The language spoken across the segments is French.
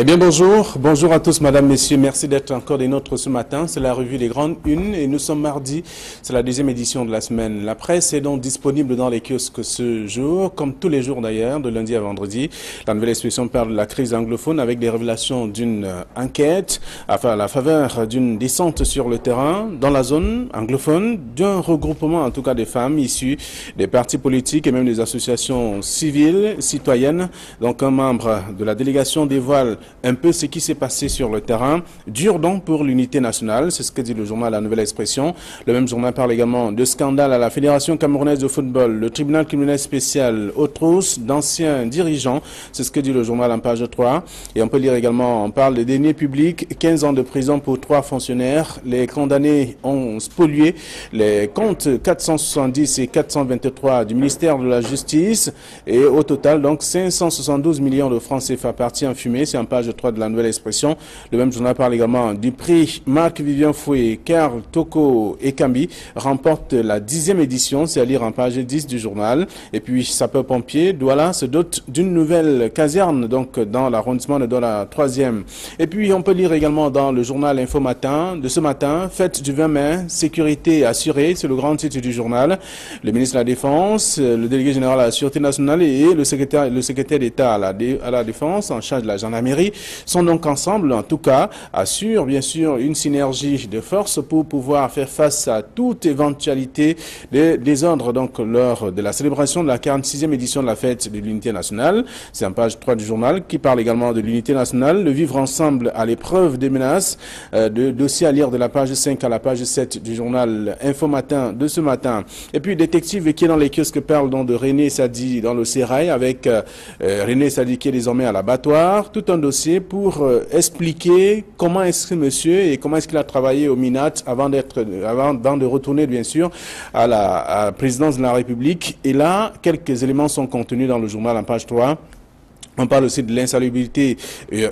Eh bien bonjour à tous mesdames, messieurs, merci d'être encore des nôtres ce matin, c'est la revue des grandes unes et nous sommes mardi, c'est la deuxième édition de la semaine. La presse est donc disponible dans les kiosques ce jour, comme tous les jours d'ailleurs, de lundi à vendredi. La Nouvelle Expression parle de la crise anglophone avec des révélations d'une enquête, à la faveur d'une descente sur le terrain, dans la zone anglophone, d'un regroupement en tout cas des femmes issues des partis politiques et même des associations civiles, citoyennes. Donc un membre de la délégation dévoile un peu ce qui s'est passé sur le terrain. Dur donc pour l'unité nationale, c'est ce que dit le journal La Nouvelle Expression. Le même journal parle également de scandale à la Fédération camerounaise de football, le tribunal criminel spécial aux trousses d'anciens dirigeants, c'est ce que dit le journal en page 3. Et on peut lire également, on parle de deniers publics, 15 ans de prison pour 3 fonctionnaires. Les condamnés ont spolié les comptes 470 et 423 du ministère de la Justice et au total donc 572 millions de francs CFA partis en fumée. C'est en page 3 de la Nouvelle Expression. Le même journal parle également du prix Marc-Vivien Fouet, Karl Toko et Kambi remportent la 10e édition. C'est à lire en page 10 du journal. Et puis sapeurs-pompiers, Douala se dote d'une nouvelle caserne donc dans l'arrondissement de Douala 3e. Et puis on peut lire également dans le journal Info Matin de ce matin, fête du 20 mai, sécurité assurée, c'est le grand titre du journal. Le ministre de la Défense, le délégué général à la Sûreté nationale et le secrétaire d'État à la Défense en charge de la gendarmerie sont donc ensemble, en tout cas, assurent bien sûr une synergie de force pour pouvoir faire face à toute éventualité de désordre donc lors de la célébration de la 46e édition de la fête de l'unité nationale. C'est en page 3 du journal qui parle également de l'unité nationale, le vivre ensemble à l'épreuve des menaces, de dossier à lire de la page 5 à la page 7 du journal Info Matin de ce matin. Et puis détective qui est dans les kiosques parle donc de René Sadi dans le Sérail avec René Sadi qui est désormais à l'abattoir, tout un dossier pour expliquer comment est-ce que monsieur et comment est-ce qu'il a travaillé au MINAT avant de retourner bien sûr à la présidence de la République. Et là, quelques éléments sont contenus dans le journal en page 3. On parle aussi de l'insalubrité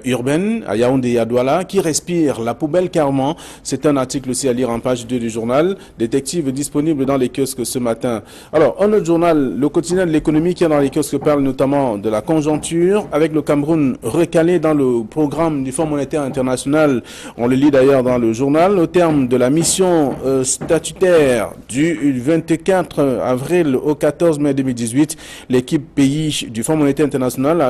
urbaine à Yaoundé et à Douala qui respire la poubelle carrément. C'est un article aussi à lire en page 2 du journal. Détective disponible dans les kiosques ce matin. Alors, un autre journal, le quotidien de l'économie qui est dans les kiosques parle notamment de la conjoncture avec le Cameroun recalé dans le programme du Fonds monétaire international. On le lit d'ailleurs dans le journal. Au terme de la mission statutaire du 24 avril au 14 mai 2018, l'équipe pays du Fonds monétaire international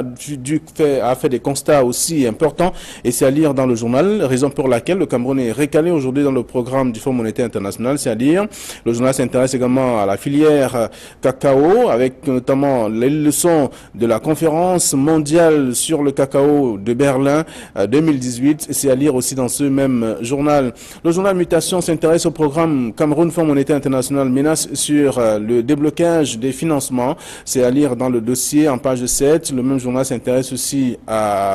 a fait des constats aussi importants et c'est à lire dans le journal, raison pour laquelle le Cameroun est recalé aujourd'hui dans le programme du Fonds monétaire international, c'est à dire. Le journal s'intéresse également à la filière cacao avec notamment les leçons de la conférence mondiale sur le cacao de Berlin 2018, c'est à lire aussi dans ce même journal. Le journal Mutation s'intéresse au programme Cameroun Fonds monétaire international menace sur le déblocage des financements, c'est à lire dans le dossier en page 7. Le même journal s'intéresse aussi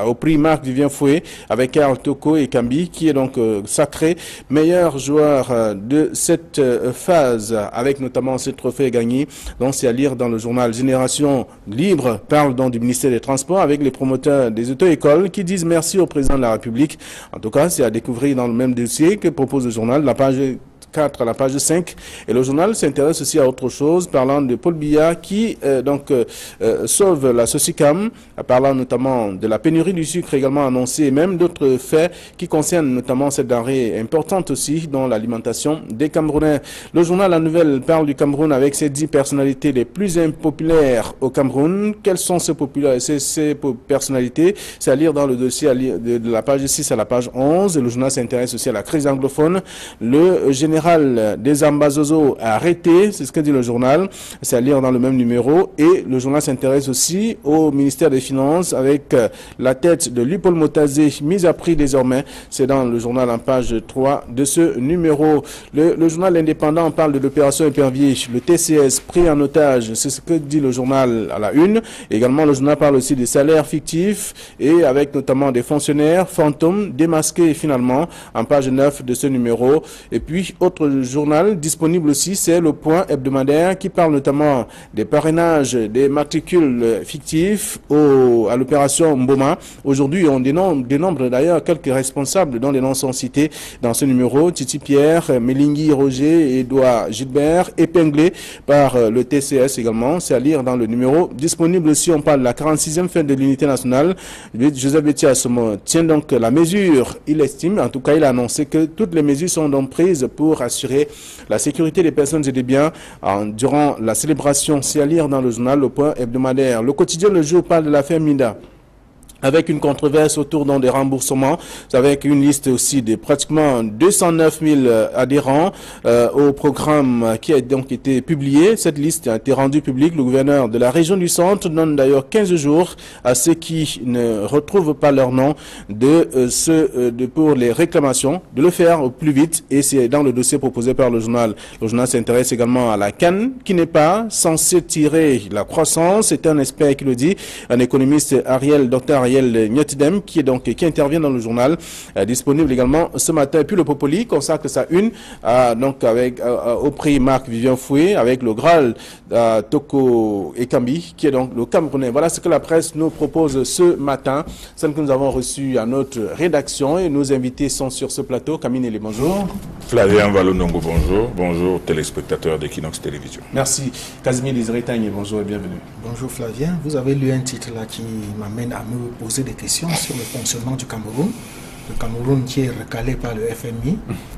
au prix Marc-Vivien Fouet avec Karl Toko et Kambi qui est donc sacré meilleur joueur de cette phase avec notamment ce trophée gagné. Donc c'est à lire dans le journal Génération Libre parle donc du ministère des Transports avec les promoteurs des auto-écoles qui disent merci au président de la République. En tout cas, c'est à découvrir dans le même dossier que propose le journal, la page 4 à la page 5. Et le journal s'intéresse aussi à autre chose, parlant de Paul Biya qui sauve la Socicam, parlant notamment de la pénurie du sucre également annoncée et même d'autres faits qui concernent notamment cette denrée importante aussi dans l'alimentation des Camerounais. Le journal La Nouvelle parle du Cameroun avec ses 10 personnalités les plus impopulaires au Cameroun. Quelles sont ces personnalités? C'est à lire dans le dossier de la page 6 à la page 11. Et le journal s'intéresse aussi à la crise anglophone. Le général des Ambazozo arrêté, c'est ce que dit le journal, c'est à lire dans le même numéro. Et le journal s'intéresse aussi au ministère des Finances avec la tête de Lupol Motazé mise à prix désormais, c'est dans le journal en page 3 de ce numéro. Le journal indépendant parle de l'opération Épervier, le TCS pris en otage, c'est ce que dit le journal à la une. Également le journal parle aussi des salaires fictifs et avec notamment des fonctionnaires fantômes démasqués finalement en page 9 de ce numéro. Et puis autre autre journal disponible aussi, c'est le Point hebdomadaire qui parle notamment des parrainages, des matricules fictifs à l'opération Mboma. Aujourd'hui, on dénombre d'ailleurs quelques responsables dont les noms sont cités dans ce numéro. Titi Pierre, Melingui Roger, Edouard Gilbert, épinglés par le TCS également. C'est à lire dans le numéro disponible aussi. On parle de la 46e fête de l'unité nationale. Joseph Betty Assomo tient donc la mesure. Il estime, en tout cas, il a annoncé que toutes les mesures sont donc prises pour assurer la sécurité des personnes et des biens durant la célébration. C'est à lire dans le journal Le Point hebdomadaire. Le quotidien Le Jour parle de l'affaire Minda, avec une controverse autour des remboursements, avec une liste aussi de pratiquement 209 000 adhérents au programme qui a donc été publié. Cette liste a été rendue publique. Le gouverneur de la région du Centre donne d'ailleurs 15 jours à ceux qui ne retrouvent pas leur nom pour les réclamations, de le faire au plus vite, et c'est dans le dossier proposé par le journal. Le journal s'intéresse également à la CAN, qui n'est pas censée tirer la croissance. C'est un expert qui le dit, un économiste Dr Ariel Nyotidem, qui intervient dans le journal, disponible également ce matin. Et puis le Popoli consacre sa une au prix Marc Vivien Foué, avec le Graal Toko Ekambi, qui est donc le Camerounais. Voilà ce que la presse nous propose ce matin, celle que nous avons reçue à notre rédaction, et nos invités sont sur ce plateau. Camille Nélé, bonjour. Flavien Valonongo, bonjour. Bonjour téléspectateurs d'Equinox Télévision. Merci. Casimir Désiré-Tagne, bonjour et bienvenue. Bonjour Flavien, vous avez lu un titre là qui m'amène à me poser des questions sur le fonctionnement du Cameroun. Le Cameroun qui est recalé par le FMI,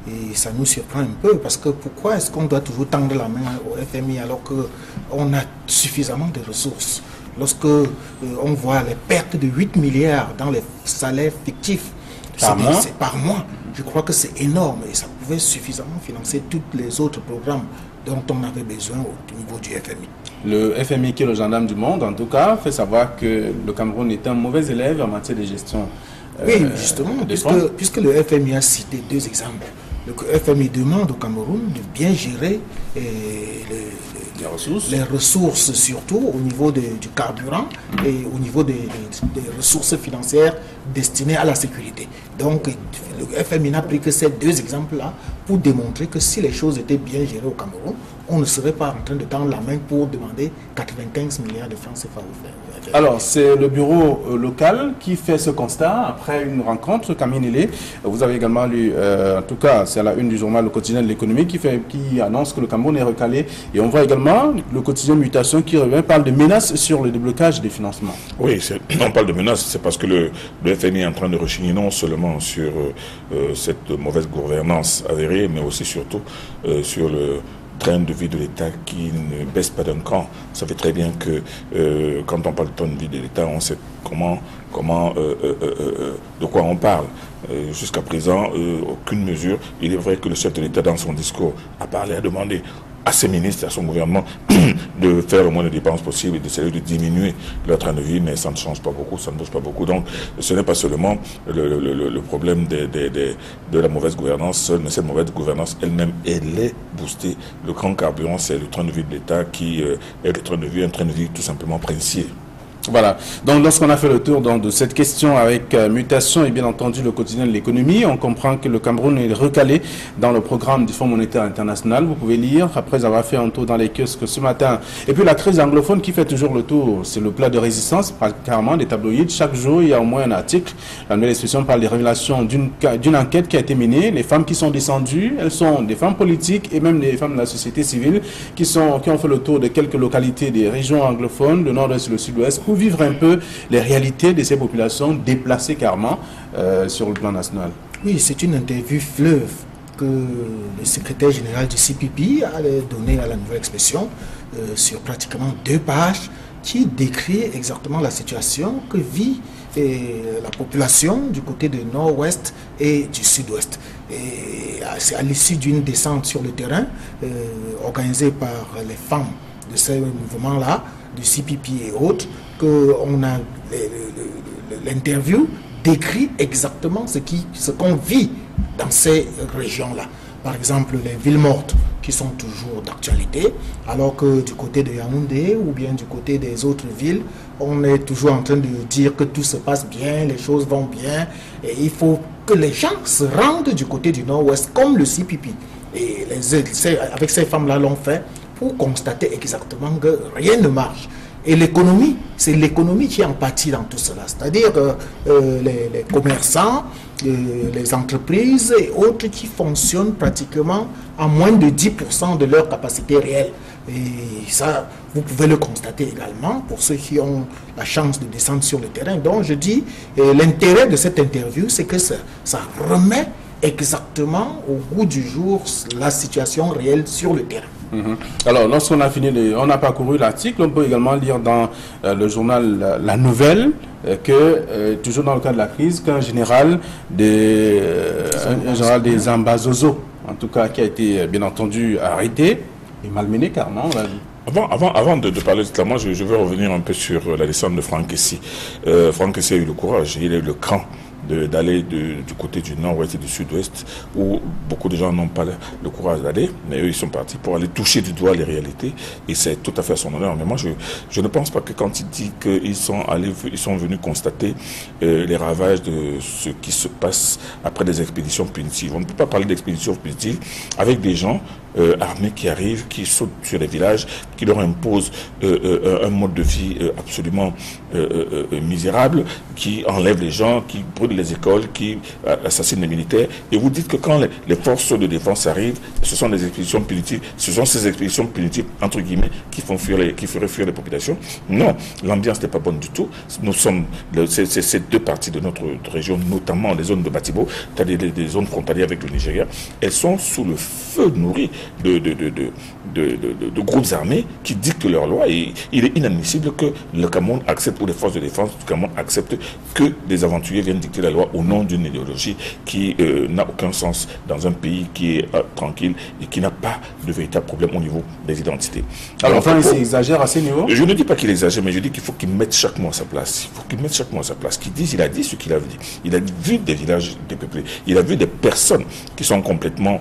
et ça nous surprend un peu, parce que pourquoi est-ce qu'on doit toujours tendre la main au FMI alors qu'on a suffisamment de ressources? Lorsque on voit les pertes de 8 milliards dans les salaires fictifs par mois, je crois que c'est énorme, et ça pouvait suffisamment financer tous les autres programmes dont on avait besoin au niveau du FMI. Le FMI, qui est le gendarme du monde, en tout cas, fait savoir que le Cameroun est un mauvais élève en matière de gestion. Oui, justement, puisque le FMI a cité deux exemples. Le FMI demande au Cameroun de bien gérer les ressources, surtout au niveau du carburant et au niveau des ressources financières destinées à la sécurité. Donc, le FMI n'a pris que ces deux exemples-là pour démontrer que si les choses étaient bien gérées au Cameroun, on ne serait pas en train de tendre la main pour demander 95 milliards de francs CFA au FMI. Alors, c'est le bureau local qui fait ce constat après une rencontre. Camille Nélé, vous avez également lu, en tout cas, c'est à la une du journal Le Quotidien de l'économie qui annonce que le Cameroun est recalé. Et on voit également le quotidien Mutation qui revient, parle de menaces sur le déblocage des financements. Oui, on parle de menaces, c'est parce que le FMI est en train de rechigner non seulement sur cette mauvaise gouvernance avérée, mais aussi surtout sur le train de vie de l'État qui ne baisse pas d'un cran. Ça fait très bien que quand on parle de train de vie de l'État, on sait de quoi on parle. Jusqu'à présent, aucune mesure. Il est vrai que le chef de l'État, dans son discours, a demandé à ses ministres, à son gouvernement, de faire le moins de dépenses possible et d'essayer de diminuer leur train de vie, mais ça ne change pas beaucoup, ça ne bouge pas beaucoup. Donc, ce n'est pas seulement le problème de la mauvaise gouvernance seule, mais cette mauvaise gouvernance elle-même, elle est boostée. Le grand carburant, c'est le train de vie de l'État qui est un train de vie tout simplement princier. Voilà. Donc, lorsqu'on a fait le tour de cette question avec Mutation et bien entendu le quotidien de l'économie, on comprend que le Cameroun est recalé dans le programme du Fonds monétaire international. Vous pouvez lire, après avoir fait un tour dans les kiosques ce matin. Et puis la crise anglophone qui fait toujours le tour, c'est le plat de résistance, carrément des tabloïds. Chaque jour, il y a au moins un article. La nouvelle expression parle des révélations d'une enquête qui a été menée. Les femmes qui sont descendues, elles sont des femmes politiques et même des femmes de la société civile qui ont fait le tour de quelques localités des régions anglophones, le nord-est et le sud-ouest, pour vivre un peu les réalités de ces populations déplacées carrément sur le plan national. Oui, c'est une interview fleuve que le secrétaire général du CPP a donné à la nouvelle expression sur pratiquement 2 pages qui décrit exactement la situation que vit la population du côté du nord-ouest et du sud-ouest. Et c'est à l'issue d'une descente sur le terrain organisée par les femmes de ces mouvements-là, du CPP et autres, qu'on a l'interview décrit exactement ce qu'on vit dans ces régions-là. Par exemple, les villes mortes qui sont toujours d'actualité, alors que du côté de Yaoundé ou bien du côté des autres villes, on est toujours en train de dire que tout se passe bien, les choses vont bien, et il faut que les gens se rendent du côté du nord-ouest, comme le CPP Et avec ces femmes-là l'ont fait pour constater exactement que rien ne marche. Et l'économie, c'est l'économie qui en pâtit dans tout cela. C'est-à-dire les commerçants, les entreprises et autres qui fonctionnent pratiquement à moins de 10% de leur capacité réelle. Et ça, vous pouvez le constater également pour ceux qui ont la chance de descendre sur le terrain. Donc je dis, l'intérêt de cette interview, c'est que ça remet exactement au goût du jour la situation réelle sur le terrain. Alors, lorsqu'on a fini, on a parcouru l'article, on peut également lire dans le journal La Nouvelle toujours dans le cas de la crise, qu'un général des Ambazozo, en tout cas, qui a été bien entendu arrêté et malmené carrément, on l'a dit. Avant de parler de cela, moi je vais revenir un peu sur la descente de Franck Kessie. Franck Kessie a eu le courage, il a eu le cran d'aller du côté du nord-ouest et du sud-ouest, où beaucoup de gens n'ont pas le courage d'aller, mais eux ils sont partis pour aller toucher du doigt les réalités, et c'est tout à fait à son honneur. Mais moi je ne pense pas que quand il dit qu'ils sont venus constater les ravages de ce qui se passe après des expéditions punitives. On ne peut pas parler d'expéditions punitives avec des gens armés qui arrivent, qui sautent sur les villages, qui leur imposent un mode de vie absolument misérable, qui enlèvent les gens, qui brûlent les écoles, qui assassinent les militaires. Et vous dites que quand les forces de défense arrivent, ce sont des expéditions punitives, ce sont ces expéditions punitives, entre guillemets, qui feraient fuir les populations. Non, l'ambiance n'est pas bonne du tout. Nous sommes, ces deux parties de notre région, notamment les zones de Batibo, c'est-à-dire des zones frontalières avec le Nigeria, elles sont sous le feu nourri de groupes armés qui dictent leurs lois, et il est inadmissible que le Cameroun accepte, ou les forces de défense du Cameroun acceptent que des aventuriers viennent dicter la loi au nom d'une idéologie qui n'a aucun sens dans un pays qui est tranquille et qui n'a pas de véritable problème au niveau des identités. Alors enfin, il exagère à ce niveau. Je ne dis pas qu'il exagère, mais je dis qu'il faut qu'il mette chaque mot à sa place. Il faut qu'il mette chaque mot à sa place. Il a dit ce qu'il a dit. Il a vu des villages dépeuplés. Il a vu des personnes qui sont complètement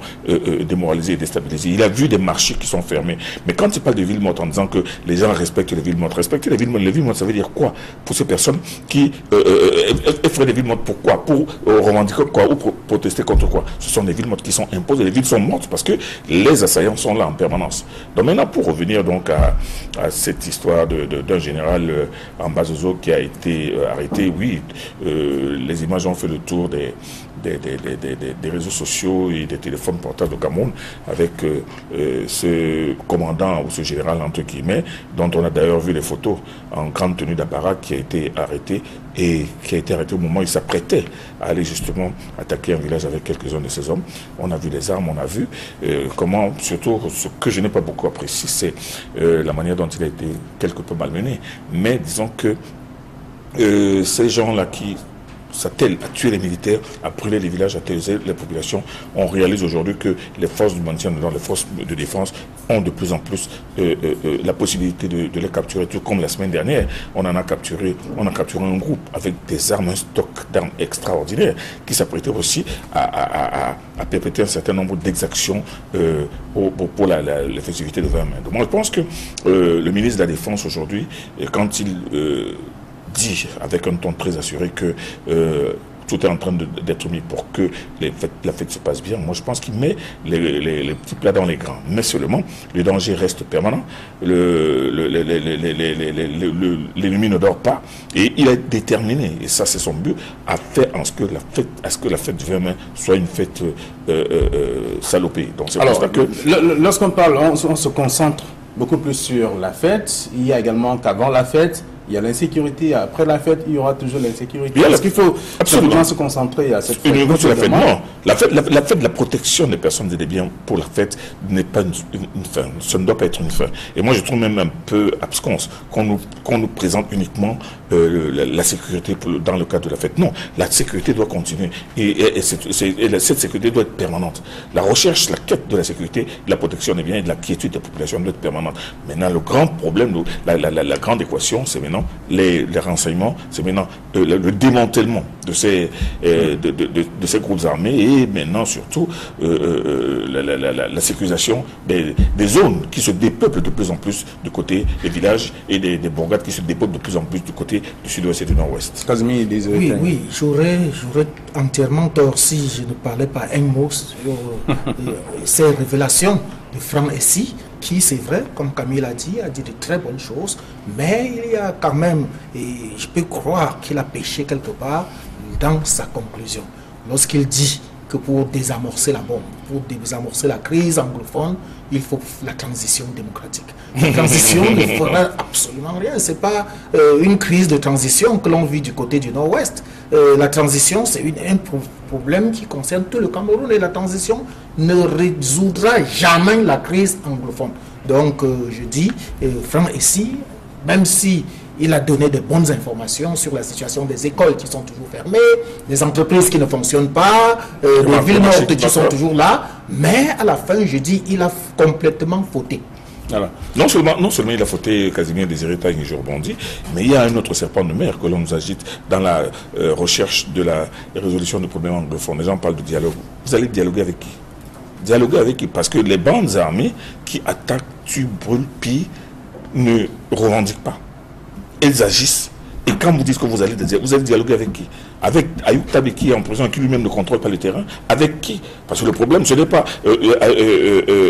démoralisées et déstabilisées. Il a vu des marchés qui sont fermés. Mais quand il parle de villes mortes en disant que les gens respectent les villes mortes, respecter les villes mortes, ça veut dire quoi pour ces personnes qui feraient des villes mortes? Pourquoi? Pour revendiquer quoi? Ou pour protester contre quoi? Ce sont des villes mortes qui sont imposées. Les villes sont mortes parce que les assaillants sont là en permanence. Donc maintenant, pour revenir donc à cette histoire d'un général Ambazozo qui a été arrêté, oui, les images ont fait le tour des réseaux sociaux et des téléphones portables au Cameroun avec ce commandant ou ce général entre guillemets, dont on a d'ailleurs vu les photos en grande tenue d'apparat, qui a été arrêté et qui a été arrêté au moment où il s'apprêtait à aller justement attaquer un village avec quelques-uns de ses hommes. On a vu les armes, on a vu comment, surtout ce que je n'ai pas beaucoup apprécié, c'est la manière dont il a été quelque peu malmené. Mais disons que ces gens-là qui s'attellent à tuer les militaires, à brûler les villages, à terroriser les populations, on réalise aujourd'hui que les forces du maintien de l'ordre, les forces de défense ont de plus en plus la possibilité de les capturer. Tout comme la semaine dernière, on a capturé un groupe avec des armes, un stock d'armes extraordinaire qui s'apprêtait aussi à perpétrer un certain nombre d'exactions pour les festivités de 20 mai. Donc moi je pense que le ministre de la Défense aujourd'hui, quand il dit avec un ton très assuré que tout est en train d'être mis pour que la fête se passe bien. Moi, je pense qu'il met les petits plats dans les grands. Mais seulement, le danger reste permanent. L'ennemi ne dort pas. Et il est déterminé, et ça c'est son but, à faire en ce que la fête du 20 mai soit une fête salopée. Donc c'est pour ça que... Lorsqu'on parle, on se concentre beaucoup plus sur la fête. Il y a également qu'avant la fête, il y a l'insécurité. Après la fête, il y aura toujours l'insécurité. Est-ce qu'il faut absolument se concentrer à cette fête? Sur la fête, non. La fête de la protection des personnes et des biens pour la fête n'est pas une fin. Ça ne doit pas être une fin. Et moi, je trouve même un peu absconce qu'on nous présente uniquement la sécurité dans le cadre de la fête. Non, la sécurité doit continuer. Et cette sécurité doit être permanente. La recherche, la quête de la sécurité, de la protection des biens et de la quiétude des populations doit être permanente. Maintenant, le grand problème, la grande équation, c'est maintenant maintenant les renseignements, c'est maintenant le démantèlement de ces groupes armés et maintenant surtout la sécurisation des zones qui se dépeuplent de plus en plus du côté des villages et des bourgades qui se dépeuplent de plus en plus du côté du sud-ouest et du nord-ouest. Oui, j'aurais entièrement tort si je ne parlais pas un mot sur ces révélations de Franck Essi, qui, c'est vrai, comme Camille a dit de très bonnes choses, mais il y a quand même, et je peux croire qu'il a péché quelque part dans sa conclusion. Lorsqu'il dit que pour désamorcer la bombe, pour désamorcer la crise anglophone, il faut la transition démocratique. La transition ne fera absolument rien. Ce n'est pas une crise de transition que l'on vit du côté du nord-ouest. La transition, c'est un problème qui concerne tout le Cameroun et la transition ne résoudra jamais la crise anglophone. Donc, je dis, Franck Essi, même si il a donné de bonnes informations sur la situation des écoles qui sont toujours fermées, des entreprises qui ne fonctionnent pas, des villes mortes qui sont toujours là, mais à la fin, je dis, il a complètement fauté. Voilà. Non seulement il a fauté Casimir Désiré Tagne, je rebondis, mais il y a un autre serpent de mer que l'on nous agite dans la recherche de la résolution du problème anglophone. Les gens parlent de dialogue. Vous allez dialoguer avec qui? Dialoguer avec qui? Parce que les bandes armées qui attaquent, tuent, brûlent, pillent, ne revendiquent pas. Elles agissent. Et quand vous dites que vous allez dialoguer avec qui? Avec Ayoub Tabi qui est en prison, qui lui-même ne contrôle pas le terrain. Avec qui? Parce que le problème, ce n'est pas...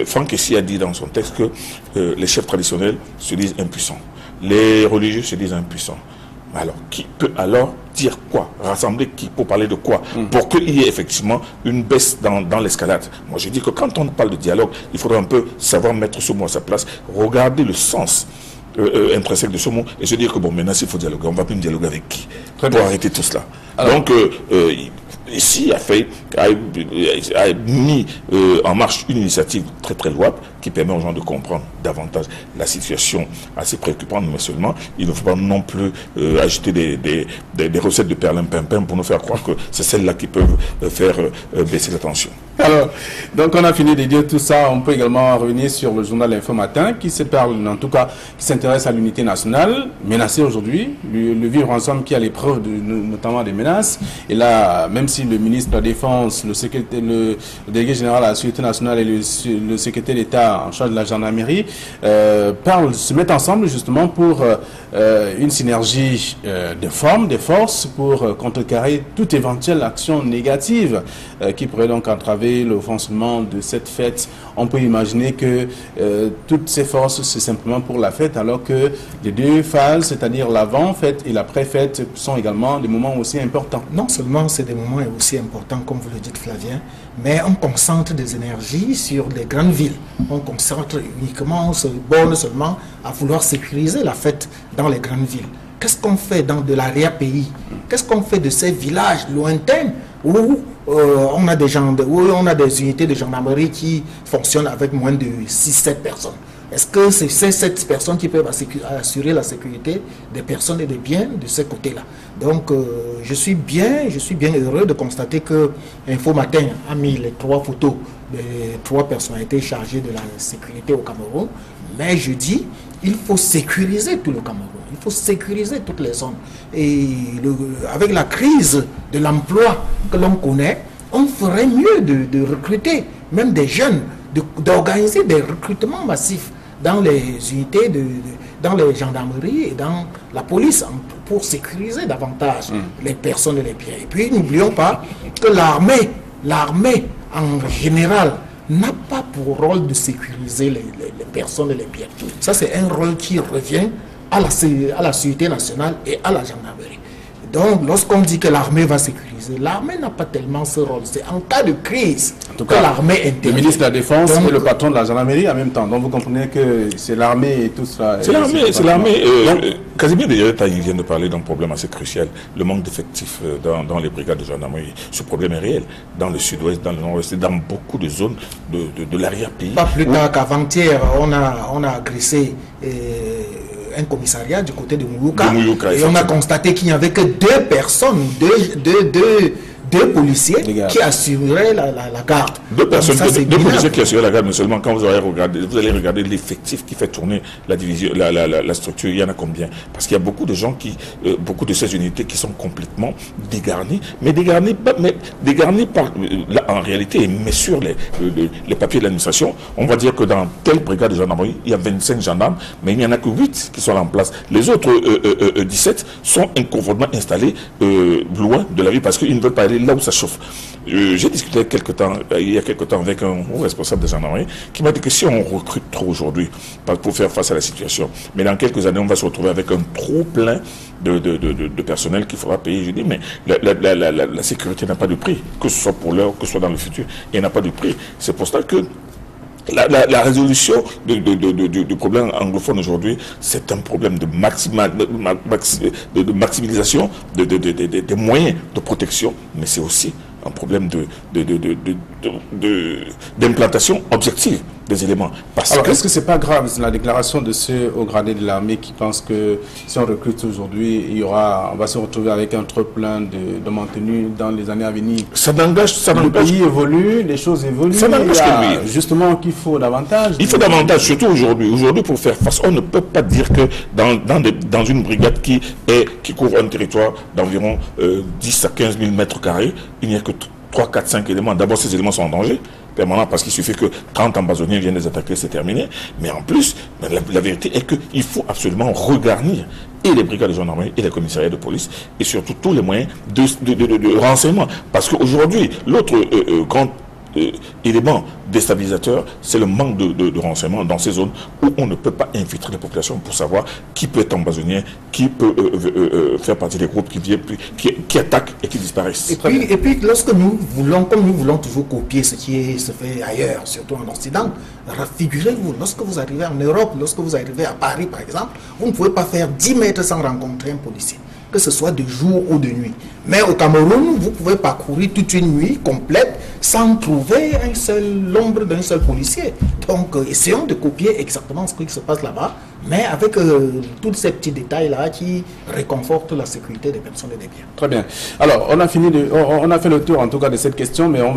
Franck Essi a dit dans son texte que les chefs traditionnels se disent impuissants. Les religieux se disent impuissants. Alors, qui peut alors dire quoi? Rassembler qui? Pour parler de quoi? Pour qu'il y ait effectivement une baisse dans l'escalade. Moi, je dis que quand on parle de dialogue, il faudrait un peu savoir mettre ce mot à sa place, regarder le sens intrinsèque de ce mot et se dire que bon, maintenant s'il faut dialoguer, on ne va plus dialoguer avec qui pour arrêter tout cela. Alors, donc ici a mis en marche une initiative très très louable qui permet aux gens de comprendre davantage la situation assez préoccupante, mais seulement il ne faut pas non plus ajouter des recettes de perlimpinpin pour nous faire croire que c'est celles-là qui peuvent faire baisser la tension. Alors, donc on a fini de dire tout ça. On peut également revenir sur le journal Info Matin qui s'intéresse à l'unité nationale, menacée aujourd'hui, le vivre ensemble qui a l'épreuve notamment des menaces. Et là, même si le ministre de la Défense, le délégué général à la Sécurité nationale et le secrétaire d'État en charge de la gendarmerie se mettent ensemble justement pour une synergie de formes, de forces pour contrecarrer toute éventuelle action négative qui pourrait donc entraver le fonctionnement de cette fête. On peut imaginer que toutes ces forces, c'est simplement pour la fête, alors que les deux phases, c'est-à-dire l'avant-fête et l'après-fête, sont également des moments aussi importants. Non seulement c'est des moments aussi importants, comme vous le dites Flavien, mais on concentre des énergies sur les grandes villes. On concentre uniquement, on se borne seulement à vouloir sécuriser la fête dans les grandes villes. Qu'est-ce qu'on fait dans de l'arrière-pays? Qu'est-ce qu'on fait de ces villages lointains où on a des unités de gendarmerie qui fonctionnent avec moins de 6-7 personnes? Est-ce que c'est ces 7 personnes qui peuvent assurer la sécurité des personnes et des biens de ce côté-là? Donc, je suis bien heureux de constater que Info Matin a mis les 3 photos des 3 personnalités chargées de la sécurité au Cameroun. Mais je dis, il faut sécuriser tout le Cameroun. Il faut sécuriser toutes les zones. Et avec la crise de l'emploi que l'on connaît, on ferait mieux de recruter même des jeunes, d'organiser des recrutements massifs dans les unités, dans les gendarmeries et dans la police pour sécuriser davantage les personnes et les biens. Et puis n'oublions pas que l'armée en général n'a pas pour rôle de sécuriser les personnes et les biens. Ça, c'est un rôle qui revient à la sécurité nationale et à la gendarmerie. Donc, lorsqu'on dit que l'armée va sécuriser, l'armée n'a pas tellement ce rôle. C'est en cas de crise que l'armée intervient. Le ministre de la Défense et le patron de la gendarmerie en même temps. Donc, vous comprenez que c'est l'armée et tout cela. C'est l'armée. Casimir Désiré vient de parler d'un problème assez crucial, le manque d'effectifs dans les brigades de gendarmerie. Ce problème est réel dans le sud-ouest, dans le nord-ouest et dans beaucoup de zones de l'arrière-pays. Pas plus tard qu'avant-hier, on a agressé un commissariat du côté de Mouyouka, et on a constaté qu'il n'y avait que 2 personnes, deux 2 policiers qui assureraient la garde. Deux policiers qui assuraient la garde, mais seulement quand vous allez regarder l'effectif qui fait tourner la division, la structure, il y en a combien? Parce qu'il y a beaucoup de gens beaucoup de ces unités qui sont complètement dégarnies, mais dégarnies par, là, en réalité, mais sur les papiers de l'administration, on va dire que dans telle brigade de gendarmerie, il y a 25 gendarmes, mais il n'y en a que 8 qui sont en place. Les autres 17 sont inconfortablement installés loin de la ville parce qu'ils ne veulent pas aller là où ça chauffe. J'ai discuté il y a quelque temps avec un responsable de gendarmerie qui m'a dit que si on recrute trop aujourd'hui pour faire face à la situation, mais dans quelques années on va se retrouver avec un trop plein de personnel qu'il faudra payer. Je dis mais la sécurité n'a pas de prix, que ce soit pour l'heure, que ce soit dans le futur, elle n'a pas de prix. C'est pour ça que la résolution du problème anglophone aujourd'hui, c'est un problème de maximisation des moyens de protection, mais c'est aussi un problème d'implantation objective des éléments. Alors, est-ce que c'est pas grave, la déclaration de ceux au gradé de l'armée qui pensent que si on recrute aujourd'hui, on va se retrouver avec un trop plein de maintenus dans les années à venir? Le pays évolue, les choses évoluent. Ça n'engage que lui. Justement qu'il faut davantage. Il faut davantage, surtout aujourd'hui. Aujourd'hui, pour faire face, on ne peut pas dire que dans une brigade qui couvre un territoire d'environ 10 à 15 000 mètres carrés, il n'y a que 3, 4, 5 éléments. D'abord, ces éléments sont en danger permanent parce qu'il suffit que 30 ambazoniens viennent les attaquer, c'est terminé. Mais en plus, la vérité est qu'il faut absolument regarnir et les brigades de gendarmerie et les commissariats de police et surtout tous les moyens de renseignement. Parce qu'aujourd'hui, l'autre grand élément déstabilisateur, c'est le manque de renseignements dans ces zones où on ne peut pas infiltrer les populations pour savoir qui peut être ambazonien, qui peut faire partie des groupes qui attaquent et qui disparaissent. Et puis lorsque nous voulons toujours copier ce qui se fait ailleurs, surtout en Occident, figurez-vous, lorsque vous arrivez en Europe, lorsque vous arrivez à Paris par exemple, vous ne pouvez pas faire 10 mètres sans rencontrer un policier, que ce soit de jour ou de nuit. Mais au Cameroun, vous pouvez parcourir toute une nuit complète sans trouver l'ombre d'un seul policier. Donc, essayons de copier exactement ce qui se passe là-bas, mais avec tous ces petits détails-là qui réconfortent la sécurité des personnes et des biens. Très bien. Alors, on a fait le tour en tout cas de cette question, mais on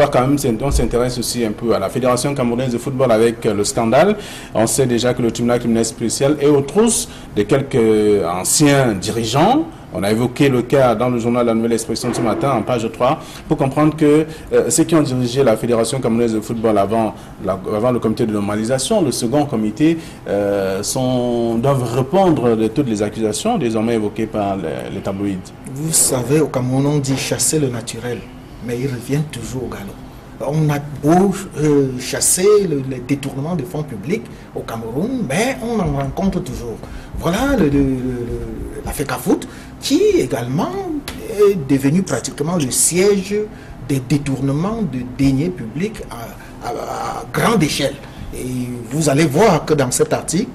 s'intéresse aussi un peu à la Fédération camerounaise de football avec le scandale. On sait déjà que le tribunal criminel spécial est aux trousses de quelques anciens dirigeants. On a évoqué le cas dans le journal La Nouvelle Expression ce matin, en page 3, pour comprendre que ceux qui ont dirigé la Fédération camerounaise de football avant le comité de normalisation, le second comité, doivent répondre de toutes les accusations désormais évoquées par les tabloïds. Vous savez, au Cameroun, on dit chasser le naturel, mais il revient toujours au galop. On a beau chasser les détournements de fonds publics au Cameroun, mais on en rencontre toujours. Voilà la FECAFOOT qui également est devenu pratiquement le siège des détournements de deniers publics à grande échelle. Et vous allez voir que dans cet article,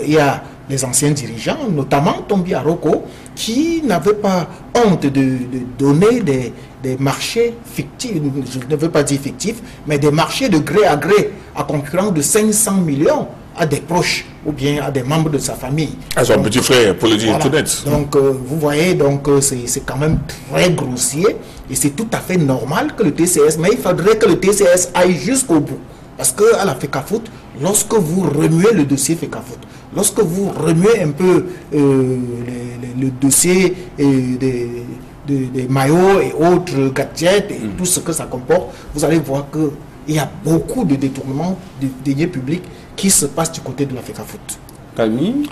il y a les anciens dirigeants, notamment Tombi Aroko, qui n'avaient pas honte de donner des marchés fictifs, je ne veux pas dire fictifs, mais des marchés de gré à gré à concurrence de 500 millions à des proches ou bien à des membres de sa famille. À son petit frère, pour le dire tout net. Donc, vous voyez, c'est quand même très grossier et c'est tout à fait normal que le TCS, mais il faudrait que le TCS aille jusqu'au bout. Parce qu'à la FECAFOOT, lorsque vous remuez le dossier FECAFOOT, lorsque vous remuez un peu le dossier des maillots et autres gadgets et tout ce que ça comporte, vous allez voir qu'il y a beaucoup de détournements de deniers publics qui se passent du côté de la FECAFOOT. Camille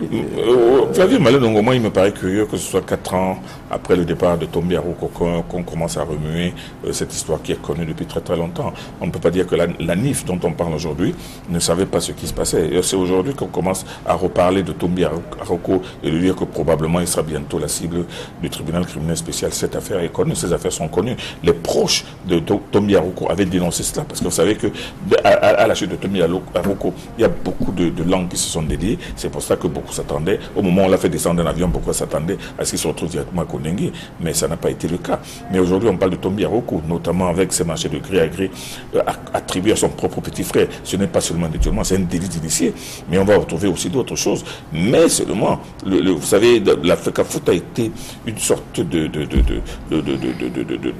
Flavien Malé-Dongoma, il me paraît curieux que ce soit 4 ans après le départ de Tombi Aroko qu'on commence à remuer cette histoire qui est connue depuis très très longtemps. On ne peut pas dire que la NIF dont on parle aujourd'hui ne savait pas ce qui se passait. C'est aujourd'hui qu'on commence à reparler de Tombi Aroko et de dire que probablement il sera bientôt la cible du tribunal criminel spécial. Cette affaire est connue, ces affaires sont connues. Les proches de Tombi Aroko avaient dénoncé cela parce que vous savez que à la chute de Tombi Aroko, il y a beaucoup de langues qui se sont dédiées. C'est C'est pour ça que beaucoup s'attendaient. Au moment où on l'a fait descendre d'un avion, beaucoup s'attendaient à ce qu'il se retrouve directement à Kondengi. Mais ça n'a pas été le cas. Mais aujourd'hui, on parle de Tombi Aroko, notamment avec ses marchés de gré à gré attribués à son propre petit frère. Ce n'est pas seulement un détournement, c'est un délit d'initié. Mais on va retrouver aussi d'autres choses. Mais seulement, vous savez, la FECAFOOT a été une sorte de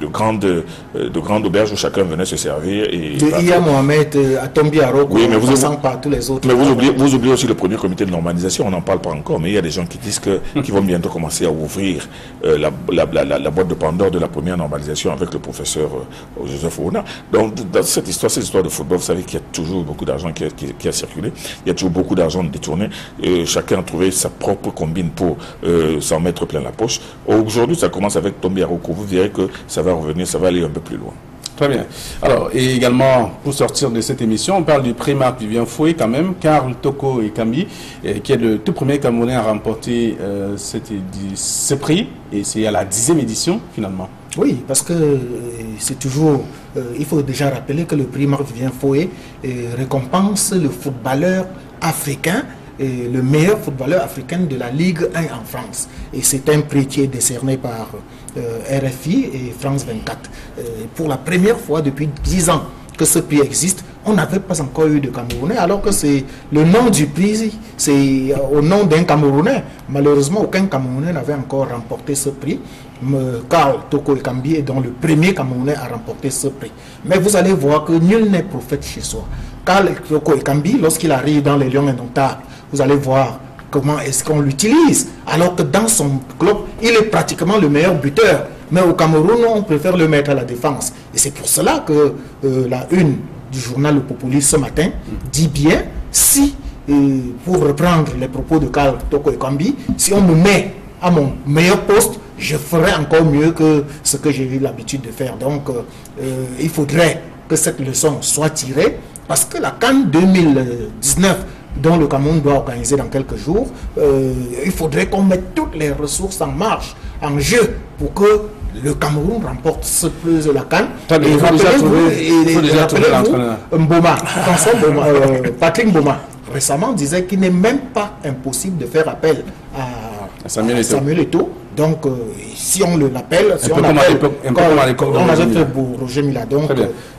grande auberge où chacun venait se servir. De Iya Mohamed à Tombi Aroko, oui, mais vous passant par tous les autres. Mais vous oubliez aussi le premier comité de normalisation, on n'en parle pas encore, mais il y a des gens qui disent qu'ils vont bientôt commencer à ouvrir la boîte de Pandore de la première normalisation avec le professeur Joseph Ouna. Donc, dans cette histoire de football, vous savez qu'il y a toujours beaucoup d'argent qui a circulé, il y a toujours beaucoup d'argent détourné, chacun a trouvé sa propre combine pour s'en mettre plein la poche. Aujourd'hui, ça commence avec Tombi Aroko, vous verrez que ça va revenir, ça va aller un peu plus loin. Très bien. Alors, et également, pour sortir de cette émission, on parle du prix Marc Vivien Foé quand même, Karl Toko Ekambi, qui est le tout premier Camerounais à remporter ce prix, et c'est à la 10e édition finalement. Oui, parce que c'est toujours, il faut déjà rappeler que le prix Marc Vivien Foé récompense le footballeur africain, le meilleur footballeur africain de la Ligue 1 en France. Et c'est un prix qui est décerné par RFI et France 24. Pour la première fois depuis 10 ans que ce prix existe, on n'avait pas encore eu de Camerounais, alors que c'est le nom du prix, c'est au nom d'un Camerounais. Malheureusement, aucun Camerounais n'avait encore remporté ce prix. Karl Toko Ekambi est donc le premier Camerounais à remporter ce prix. Mais vous allez voir que nul n'est prophète chez soi. Karl Toko Ekambi, lorsqu'il arrive dans les Lions Indomptables, vous allez voir comment est-ce qu'on l'utilise, alors que dans son club, il est pratiquement le meilleur buteur. Mais au Cameroun, on préfère le mettre à la défense. Et c'est pour cela que la une du journal Le Populi ce matin dit bien, si, pour reprendre les propos de Karl Toko Ekambi, si on me met à mon meilleur poste, je ferai encore mieux que ce que j'ai eu l'habitude de faire. Donc, il faudrait que cette leçon soit tirée, parce que la CAN 2019, dont le Cameroun doit organiser dans quelques jours, il faudrait qu'on mette toutes les ressources en marche, en jeu, pour que le Cameroun remporte la CAN. Il faut déjà trouver l'entraîneur. François Mboma, Patrick Mboma, récemment disait qu'il n'est même pas impossible de faire appel à Samuel Eto'o. Donc, si on l'appelle, si on avait fait pour Roger Mila, donc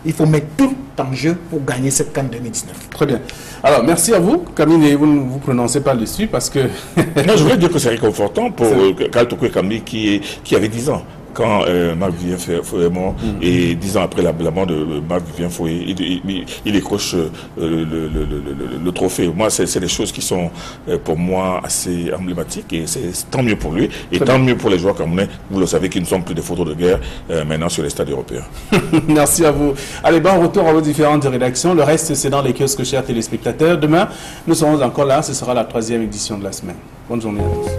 il faut mettre tout en jeu pour gagner cette CAN 2019. Très bien. Alors, merci à vous. Camille, vous ne vous prononcez pas dessus parce que... Non, je voulais dire que c'est réconfortant pour Karl Toko Ekambi qui avait 10 ans. Quand Marc Vivien Foé est mort, et 10 ans après la mort de Marc Vivien Foé, il décroche le trophée. Moi, c'est des choses qui sont pour moi assez emblématiques, et c'est tant mieux pour lui, et tant mieux pour les joueurs camerounais. Vous le savez, qu'ils ne sont plus des photos de guerre maintenant sur les stades européens. Merci à vous. Allez, bon retour à vos différentes rédactions. Le reste, c'est dans les kiosques, chers téléspectateurs. Demain, nous serons encore là. Ce sera la 3e édition de la semaine. Bonne journée à tous.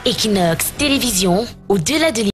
Equinox Télévision, au-delà de